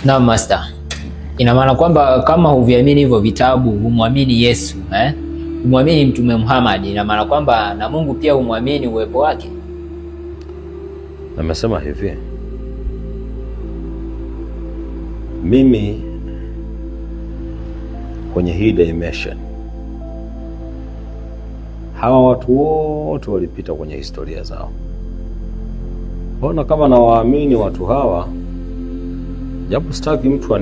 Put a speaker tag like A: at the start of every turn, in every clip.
A: Na master. Ina maana kwamba kama huviamini hivyo vitabu, humwamini Yesu, humwamini Mtume Muhammad, ina maana kwamba na Mungu pia humwamini uwepo wake.
B: Nimesema hivi, mimi kwenye hii dimension, hawa watu wote walipita kwenye historia zao. Mbona kama na waamini watu hawa, japo sitaki mtu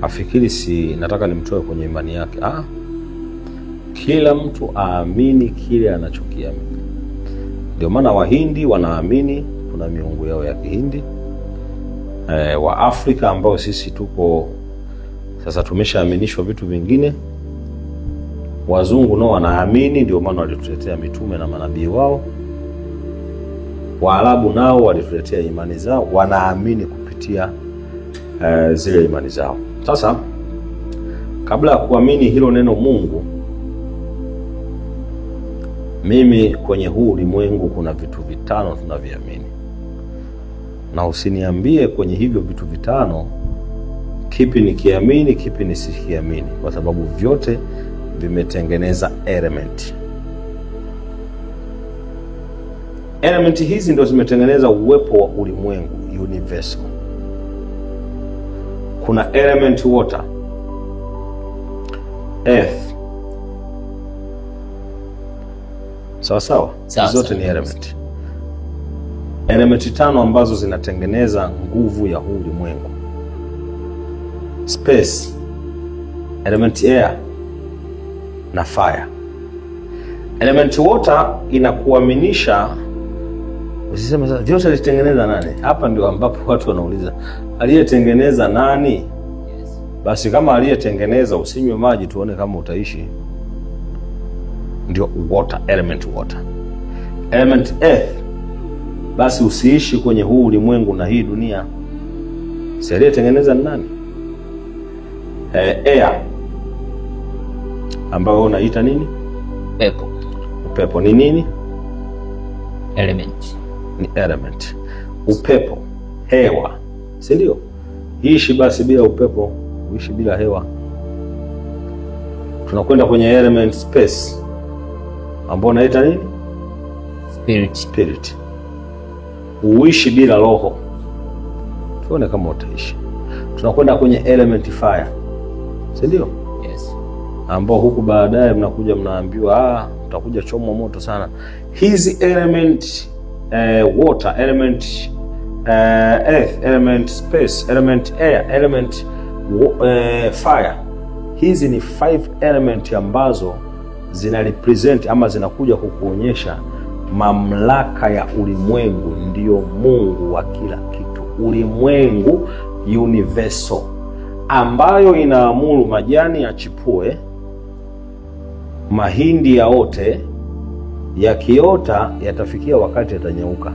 B: afikiri si nataka nimtoe kwenye imani yake. Kila mtu aamini kile anachokiamini. Ndio maana Wahindi wanaamini kuna miungu yao ya Kihindi. Wa Afrika ambao sisi tuko sasa tumeshaaminishwa vitu vingine. Wazungu nao wanaamini, ndio maana walituletea mitume na manabii wao. Waarabu nao walituletea imani zao, wanaamini kupitia zile imani zao. Sasa kabla ya kuamini hilo neno Mungu, mimi kwenye huu ulimwengu kuna vitu vitano tunavyoamini. Na usiniambie kwenye hivyo vitu vitano kipi nikiamini, kipi nisikiamini, kwa sababu vyote vimetengeneza element. Element hizi ndio zimetengeneza uwepo wa ulimwengu, universal. Kuna element water, earth. Sawa. Zote ni element. Element tano ambazo zinatengeneza nguvu ya huu ulimwengu. Space, element air na fire. Element water inakuaminisha, usiseme sasa vyote alitengeneza nani? Hapa ndio ambapo watu wanauliza, aliyetengeneza nani?
A: Yes.
B: Basi kama aliyetengeneza, usinywe maji tuone kama utaishi. Ndio water, element water. Element earth, basi usiishi kwenye huu ulimwengu na hii dunia. Si aliyetengeneza nani? Air, ambao unaita nini?
A: Pepo.
B: Upepo ni nini?
A: Element.
B: Ni element. Upepo, hewa, si ndio? Ishi basi bila upepo, uishi bila hewa. Tunakwenda kwenye element space, ambao unaita nini? Spirit. Uishi bila roho, tuone kama utaishi. Tunakwenda kwenye element fire, si ndio?
A: Yes.
B: Ambao huku baadaye mnakuja mnaambiwa utakuja chomwa moto sana. Hizi element water, element earth, element space, element air, element fire. Hizi ni 5 element ambazo zina represent ama zinakuja kukuonyesha mamlaka ya ulimwengu. Ndio Mungu wa kila kitu. Ulimwengu universal, ambayo inaamuru majani yachipue, mahindi yaote, yakiota yatafikia wakati yatanyauka.